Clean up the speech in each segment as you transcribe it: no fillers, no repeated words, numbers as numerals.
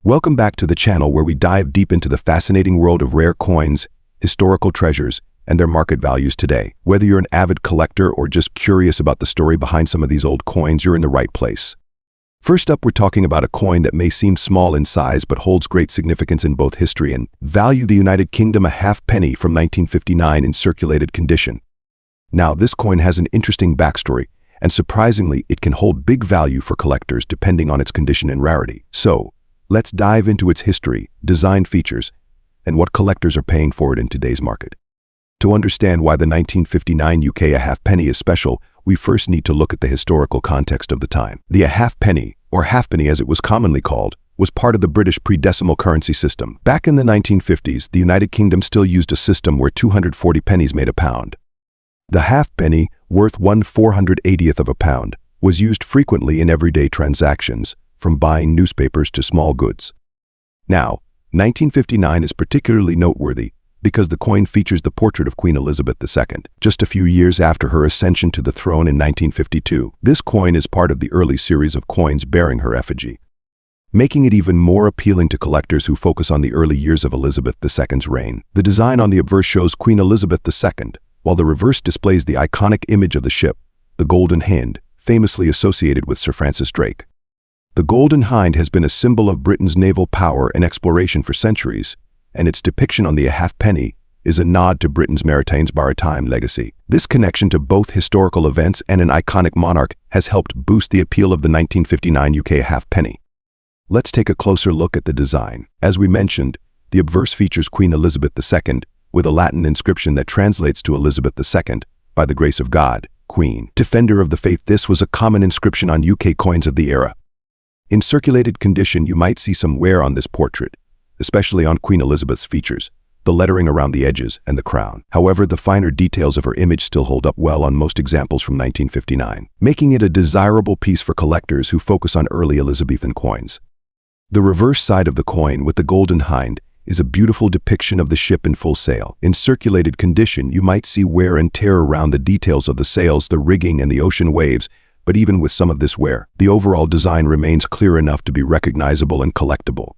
Welcome back to the channel where we dive deep into the fascinating world of rare coins, historical treasures, and their market values today. Whether you're an avid collector or just curious about the story behind some of these old coins, you're in the right place. First up, we're talking about a coin that may seem small in size but holds great significance in both history and value. The United Kingdom, a half-penny from 1959 in circulated condition. Now, this coin has an interesting backstory, and surprisingly, it can hold big value for collectors depending on its condition and rarity. So, let's dive into its history, design features, and what collectors are paying for it in today's market. To understand why the 1959 UK a halfpenny is special, we first need to look at the historical context of the time. The a halfpenny, or halfpenny as it was commonly called, was part of the British pre-decimal currency system. Back in the 1950s, the United Kingdom still used a system where 240 pennies made a pound. The halfpenny, worth 1/480th of a pound, was used frequently in everyday transactions, from buying newspapers to small goods. Now, 1959 is particularly noteworthy because the coin features the portrait of Queen Elizabeth II, just a few years after her ascension to the throne in 1952. This coin is part of the early series of coins bearing her effigy, making it even more appealing to collectors who focus on the early years of Elizabeth II's reign. The design on the obverse shows Queen Elizabeth II, while the reverse displays the iconic image of the ship, the Golden Hind, famously associated with Sir Francis Drake. The Golden Hind has been a symbol of Britain's naval power and exploration for centuries, and its depiction on the halfpenny is a nod to Britain's maritime legacy. This connection to both historical events and an iconic monarch has helped boost the appeal of the 1959 UK halfpenny. Let's take a closer look at the design. As we mentioned, the obverse features Queen Elizabeth II with a Latin inscription that translates to Elizabeth II, by the grace of God, Queen, Defender of the Faith. This was a common inscription on UK coins of the era. In circulated condition, you might see some wear on this portrait, especially on Queen Elizabeth's features, the lettering around the edges and the crown. However, the finer details of her image still hold up well on most examples from 1959, making it a desirable piece for collectors who focus on early Elizabethan coins. The reverse side of the coin with the Golden Hind is a beautiful depiction of the ship in full sail. In circulated condition, you might see wear and tear around the details of the sails, the rigging, and the ocean waves. But even with some of this wear, the overall design remains clear enough to be recognizable and collectible.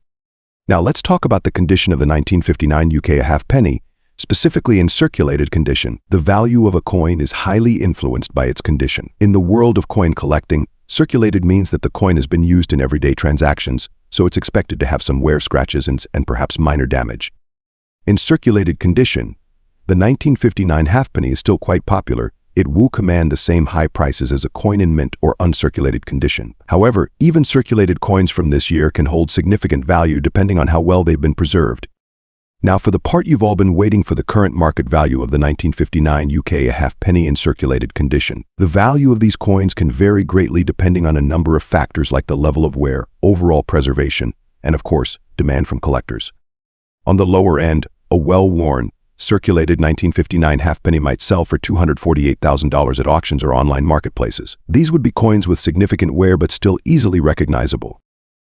Now let's talk about the condition of the 1959 UK halfpenny, specifically in circulated condition. The value of a coin is highly influenced by its condition. In the world of coin collecting, circulated means that the coin has been used in everyday transactions, so it's expected to have some wear, scratches, and perhaps minor damage. In circulated condition, the 1959 halfpenny is still quite popular. It will command the same high prices as a coin in mint or uncirculated condition. However, even circulated coins from this year can hold significant value depending on how well they've been preserved. Now for the part you've all been waiting for, the current market value of the 1959 UK a halfpenny in circulated condition. The value of these coins can vary greatly depending on a number of factors like the level of wear, overall preservation, and of course, demand from collectors. On the lower end, a well-worn, circulated 1959 halfpenny might sell for $248,000 at auctions or online marketplaces. These would be coins with significant wear but still easily recognizable.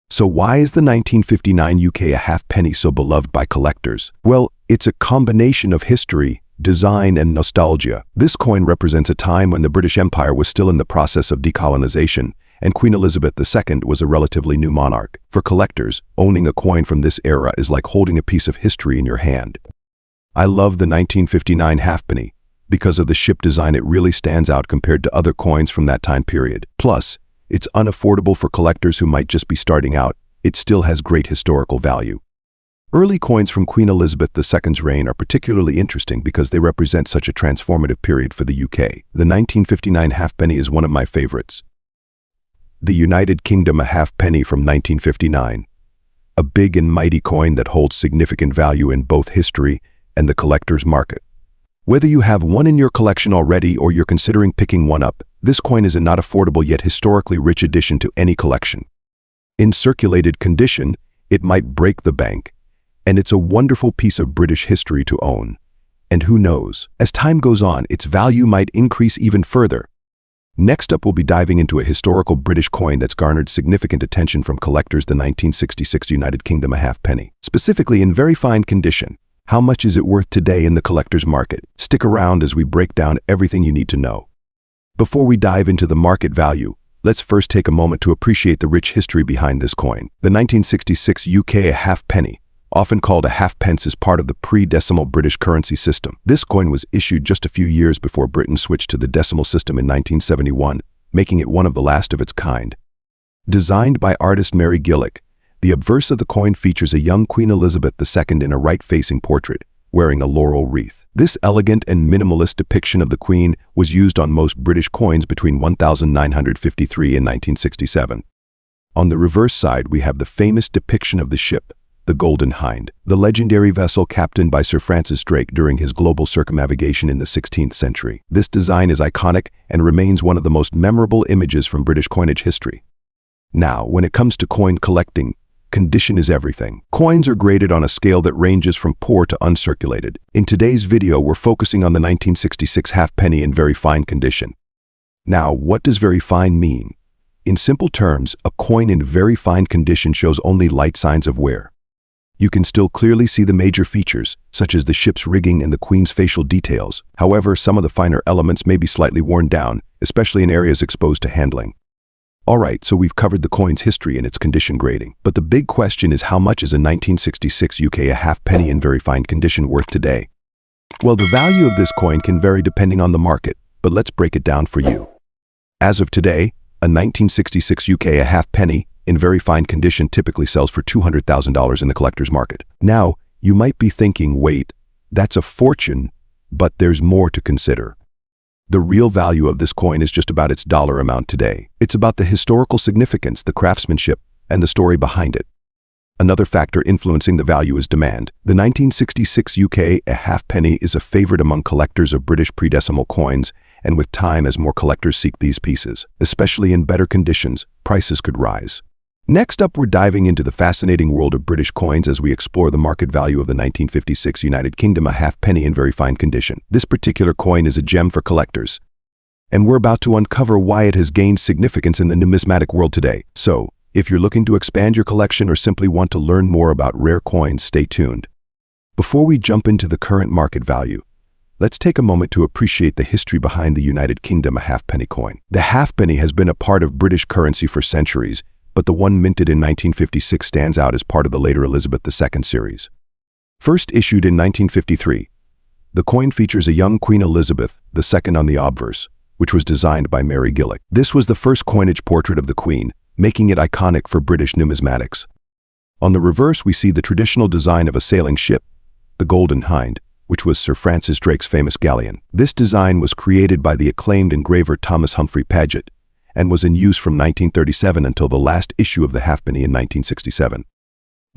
So why is the 1959 UK a halfpenny so beloved by collectors? Well, it's a combination of history, design, and nostalgia. This coin represents a time when the British Empire was still in the process of decolonization, and Queen Elizabeth II was a relatively new monarch. For collectors, owning a coin from this era is like holding a piece of history in your hand. I love the 1959 halfpenny. Because of the ship design, it really stands out compared to other coins from that time period. Plus, it's unaffordable for collectors who might just be starting out. It still has great historical value. Early coins from Queen Elizabeth II's reign are particularly interesting because they represent such a transformative period for the UK. The 1959 halfpenny is one of my favorites. The United Kingdom a halfpenny from 1959. A big and mighty coin that holds significant value in both history and the collector's market. Whether you have one in your collection already or you're considering picking one up, this coin is a not affordable yet historically rich addition to any collection. In circulated condition, it might break the bank, and it's a wonderful piece of British history to own. And who knows, as time goes on, its value might increase even further. Next up, we'll be diving into a historical British coin that's garnered significant attention from collectors, the 1966 United Kingdom a halfpenny. Specifically in very fine condition. How much is it worth today in the collector's market? Stick around as we break down everything you need to know. Before we dive into the market value, Let's first take a moment to appreciate the rich history behind this coin. The 1966 UK halfpenny, often called a halfpence, is part of the pre-decimal British currency system. This coin was issued just a few years before Britain switched to the decimal system in 1971, making it one of the last of its kind. Designed by artist Mary Gillick, the obverse of the coin features a young Queen Elizabeth II in a right-facing portrait, wearing a laurel wreath. This elegant and minimalist depiction of the Queen was used on most British coins between 1953 and 1967. On the reverse side, we have the famous depiction of the ship, the Golden Hind, the legendary vessel captained by Sir Francis Drake during his global circumnavigation in the 16th century. This design is iconic and remains one of the most memorable images from British coinage history. Now, when it comes to coin collecting, condition is everything. Coins are graded on a scale that ranges from poor to uncirculated. In today's video, we're focusing on the 1966 halfpenny in very fine condition. Now, what does very fine mean? In simple terms, a coin in very fine condition shows only light signs of wear. You can still clearly see the major features, such as the ship's rigging and the Queen's facial details. However, some of the finer elements may be slightly worn down, especially in areas exposed to handling. Alright, so we've covered the coin's history and its condition grading. But the big question is, how much is a 1966 UK a halfpenny in very fine condition worth today? Well, the value of this coin can vary depending on the market, but let's break it down for you. As of today, a 1966 UK a halfpenny in very fine condition typically sells for $200,000 in the collector's market. Now, you might be thinking, wait, that's a fortune, but there's more to consider. The real value of this coin is just about its dollar amount today. It's about the historical significance, the craftsmanship, and the story behind it. Another factor influencing the value is demand. The 1966 UK a halfpenny is a favorite among collectors of British pre-decimal coins, and with time, as more collectors seek these pieces, especially in better conditions, prices could rise. Next up, we're diving into the fascinating world of British coins as we explore the market value of the 1956 United Kingdom a halfpenny in very fine condition. This particular coin is a gem for collectors, and we're about to uncover why it has gained significance in the numismatic world today. So, if you're looking to expand your collection or simply want to learn more about rare coins, stay tuned. Before we jump into the current market value, let's take a moment to appreciate the history behind the United Kingdom a halfpenny coin. The halfpenny has been a part of British currency for centuries, but the one minted in 1956 stands out as part of the later Elizabeth II series. First issued in 1953, the coin features a young Queen Elizabeth II on the obverse, which was designed by Mary Gillick. This was the first coinage portrait of the Queen, making it iconic for British numismatics. On the reverse, we see the traditional design of a sailing ship, the Golden Hind, which was Sir Francis Drake's famous galleon. This design was created by the acclaimed engraver Thomas Humphrey Paget, and was in use from 1937 until the last issue of the halfpenny in 1967.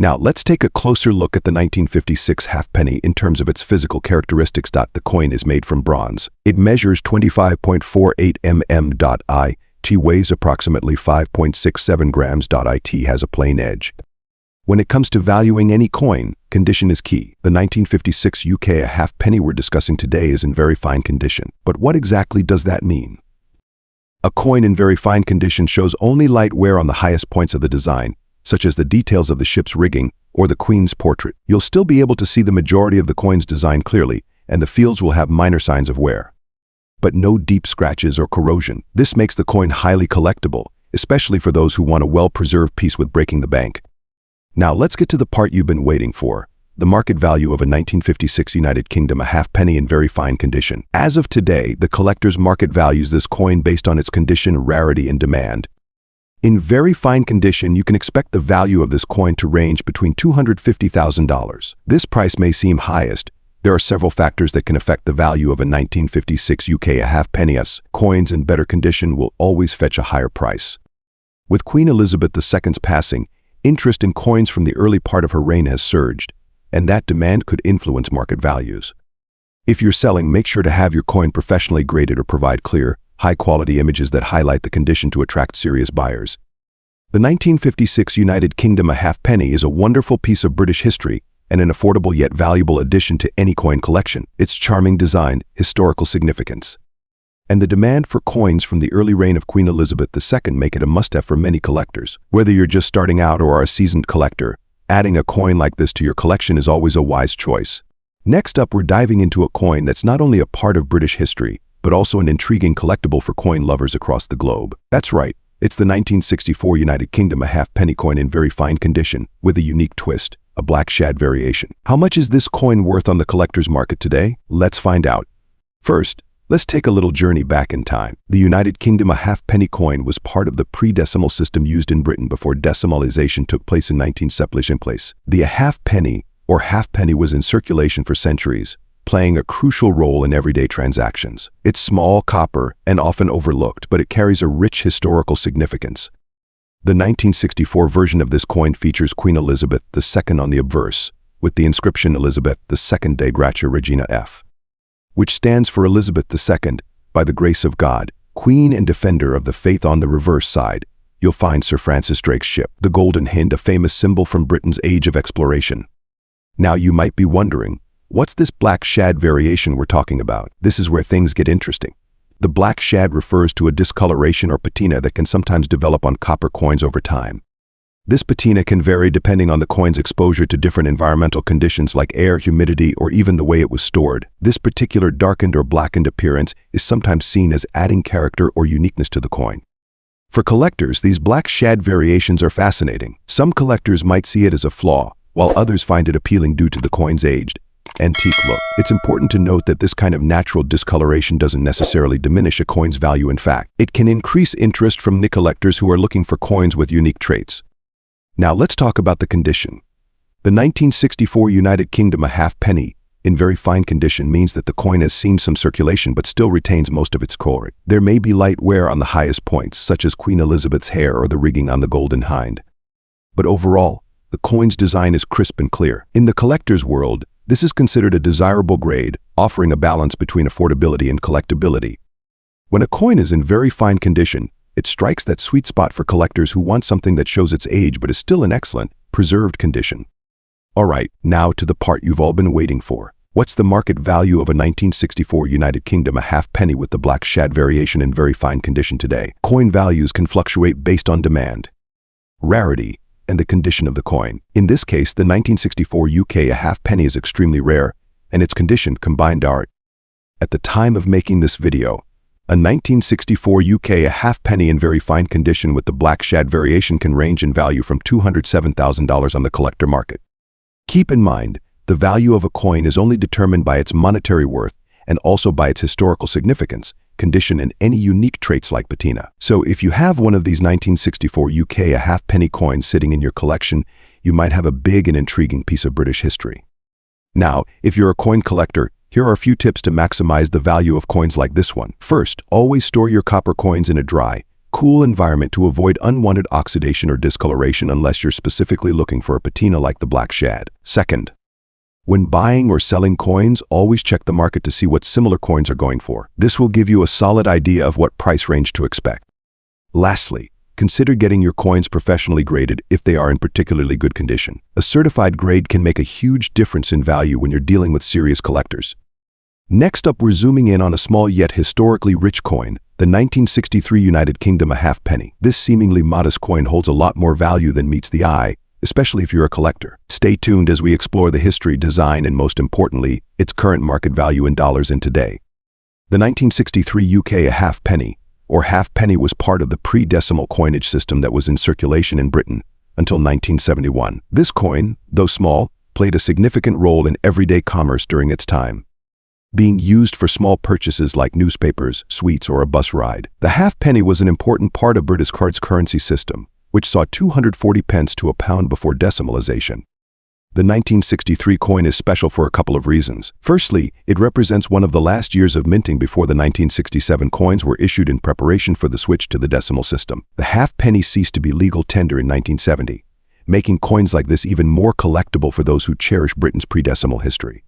Now, let's take a closer look at the 1956 halfpenny in terms of its physical characteristics. The coin is made from bronze. It measures 25.48 mm. It weighs approximately 5.67 grams. It has a plain edge. When it comes to valuing any coin, condition is key. The 1956 UK a halfpenny we're discussing today is in very fine condition. But what exactly does that mean? A coin in very fine condition shows only light wear on the highest points of the design, such as the details of the ship's rigging or the Queen's portrait. You'll still be able to see the majority of the coin's design clearly, and the fields will have minor signs of wear, but no deep scratches or corrosion. This makes the coin highly collectible, especially for those who want a well-preserved piece with breaking the bank. Now let's get to the part you've been waiting for. The market value of a 1956 United Kingdom a halfpenny in very fine condition. As of today, the collector's market values this coin based on its condition, rarity, and demand. In very fine condition, you can expect the value of this coin to range between $250,000. This price may seem highest. There are several factors that can affect the value of a 1956 UK a halfpenny. Coins in better condition will always fetch a higher price. With Queen Elizabeth II's passing, interest in coins from the early part of her reign has surged, and that demand could influence market values. If you're selling, make sure to have your coin professionally graded or provide clear, high-quality images that highlight the condition to attract serious buyers. The 1956 United Kingdom a halfpenny is a wonderful piece of British history and an affordable yet valuable addition to any coin collection. Its charming design, historical significance, and the demand for coins from the early reign of Queen Elizabeth II make it a must-have for many collectors. Whether you're just starting out or are a seasoned collector, adding a coin like this to your collection is always a wise choice. Next up, we're diving into a coin that's not only a part of British history, but also an intriguing collectible for coin lovers across the globe. That's right, It's the 1964 United Kingdom a half-penny coin in very fine condition, with a unique twist, a black shad variation. How much is this coin worth on the collector's market today? Let's find out. First, let's take a little journey back in time. The United Kingdom a half-penny coin was part of the pre-decimal system used in Britain before decimalization took place in 1970. The half-penny or halfpenny was in circulation for centuries, playing a crucial role in everyday transactions. It's small, copper, and often overlooked, but it carries a rich historical significance. The 1964 version of this coin features Queen Elizabeth II on the obverse, with the inscription Elizabeth II Dei Gratia Regina F, which stands for Elizabeth II, by the grace of God, Queen and Defender of the Faith. On the reverse side, you'll find Sir Francis Drake's ship, the Golden Hind, a famous symbol from Britain's age of exploration. Now you might be wondering, what's this black shad variation we're talking about? This is where things get interesting. The black shad refers to a discoloration or patina that can sometimes develop on copper coins over time. This patina can vary depending on the coin's exposure to different environmental conditions like air, humidity, or even the way it was stored. This particular darkened or blackened appearance is sometimes seen as adding character or uniqueness to the coin. For collectors, these black shad variations are fascinating. Some collectors might see it as a flaw, while others find it appealing due to the coin's aged, antique look. It's important to note that this kind of natural discoloration doesn't necessarily diminish a coin's value. In fact, it can increase interest from collectors who are looking for coins with unique traits. Now let's talk about the condition. The 1964 United Kingdom a halfpenny, in very fine condition, means that the coin has seen some circulation but still retains most of its color. There may be light wear on the highest points, such as Queen Elizabeth's hair or the rigging on the Golden Hind. But overall, the coin's design is crisp and clear. In the collector's world, this is considered a desirable grade, offering a balance between affordability and collectability. When a coin is in very fine condition, it strikes that sweet spot for collectors who want something that shows its age but is still in excellent, preserved condition. Alright, now to the part you've all been waiting for. What's the market value of a 1964 United Kingdom a halfpenny with the black shad variation in very fine condition today? Coin values can fluctuate based on demand, rarity, and the condition of the coin. In this case, the 1964 UK a halfpenny is extremely rare, and its condition combined art. At the time of making this video, a 1964 UK a halfpenny in very fine condition with the black shad variation can range in value from $207,000 on the collector market. Keep in mind, the value of a coin is only determined by its monetary worth and also by its historical significance, condition, and any unique traits like patina. So if you have one of these 1964 UK a halfpenny coins sitting in your collection, you might have a big and intriguing piece of British history. Now, if you're a coin collector, here are a few tips to maximize the value of coins like this one. First, always store your copper coins in a dry, cool environment to avoid unwanted oxidation or discoloration unless you're specifically looking for a patina like the black shad. Second, when buying or selling coins, always check the market to see what similar coins are going for. This will give you a solid idea of what price range to expect. Lastly, consider getting your coins professionally graded if they are in particularly good condition. A certified grade can make a huge difference in value when you're dealing with serious collectors. Next up, we're zooming in on a small yet historically rich coin, the 1963 United Kingdom a halfpenny. This seemingly modest coin holds a lot more value than meets the eye, especially if you're a collector. Stay tuned as we explore the history, design, and most importantly, its current market value in dollars in today. The 1963 UK a halfpenny, or halfpenny, was part of the pre-decimal coinage system that was in circulation in Britain until 1971. This coin, though small, played a significant role in everyday commerce during its time, being used for small purchases like newspapers, sweets, or a bus ride. The halfpenny was an important part of British currency system, which saw 240 pence to a pound before decimalization. The 1963 coin is special for a couple of reasons. Firstly, it represents one of the last years of minting before the 1967 coins were issued in preparation for the switch to the decimal system. The halfpenny ceased to be legal tender in 1970, making coins like this even more collectible for those who cherish Britain's pre-decimal history.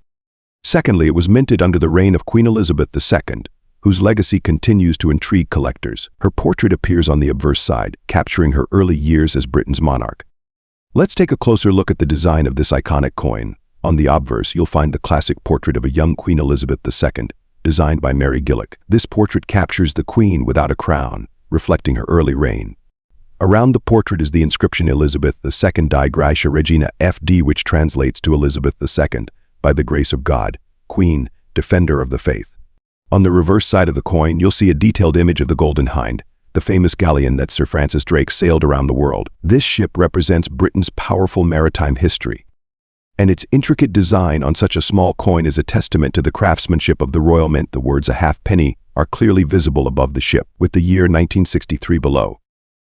Secondly, it was minted under the reign of Queen Elizabeth II, whose legacy continues to intrigue collectors. Her portrait appears on the obverse side, capturing her early years as Britain's monarch. Let's take a closer look at the design of this iconic coin. On the obverse, you'll find the classic portrait of a young Queen Elizabeth II, designed by Mary Gillick. This portrait captures the Queen without a crown, reflecting her early reign. Around the portrait is the inscription Elizabeth II Dei Gratia Regina FD, which translates to Elizabeth II, by the grace of God, Queen, Defender of the Faith. On the reverse side of the coin, you'll see a detailed image of the Golden Hind, the famous galleon that Sir Francis Drake sailed around the world. This ship represents Britain's powerful maritime history, and its intricate design on such a small coin is a testament to the craftsmanship of the Royal Mint. The words "a halfpenny" are clearly visible above the ship, with the year 1963 below.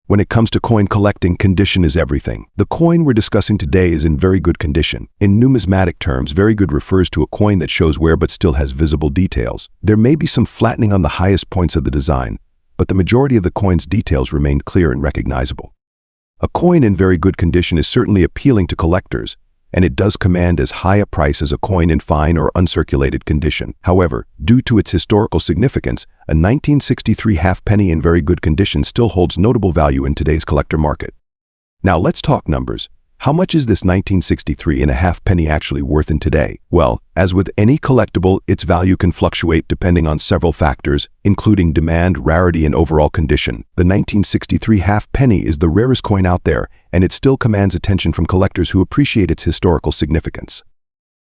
When it comes to coin collecting, condition is everything. The coin we're discussing today is in very good condition. In numismatic terms, very good refers to a coin that shows wear but still has visible details. There may be some flattening on the highest points of the design, but the majority of the coin's details remain clear and recognizable. A coin in very good condition is certainly appealing to collectors, and it does command as high a price as a coin in fine or uncirculated condition. However, due to its historical significance, a 1963 halfpenny in very good condition still holds notable value in today's collector market. Now let's talk numbers. How much is this 1963 in a halfpenny actually worth in today? Well, as with any collectible, its value can fluctuate depending on several factors, including demand, rarity, and overall condition. The 1963 halfpenny is the rarest coin out there, and it still commands attention from collectors who appreciate its historical significance.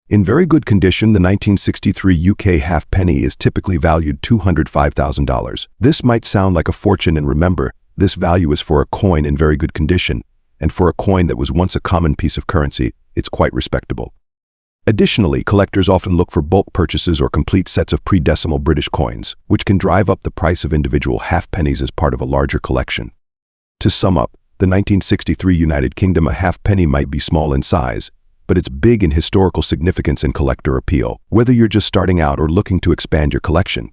In very good condition, the 1963 UK halfpenny is typically valued $205,000. This might sound like a fortune, and remember, this value is for a coin in very good condition, and for a coin that was once a common piece of currency, it's quite respectable. Additionally, collectors often look for bulk purchases or complete sets of pre-decimal British coins, which can drive up the price of individual halfpennies as part of a larger collection. To sum up, the 1963 United Kingdom, a halfpenny might be small in size, but it's big in historical significance and collector appeal. Whether you're just starting out or looking to expand your collection,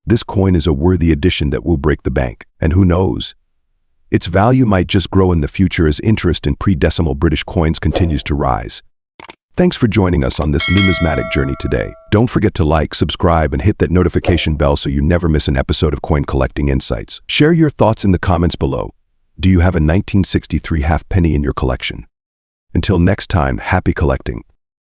this coin is a worthy addition that will break the bank. And who knows? Its value might just grow in the future as interest in pre-decimal British coins continues to rise. Thanks for joining us on this numismatic journey today. Don't forget to like, subscribe, and hit that notification bell so you never miss an episode of Coin Collecting Insights. Share your thoughts in the comments below. Do you have a 1963 halfpenny in your collection? Until next time, happy collecting.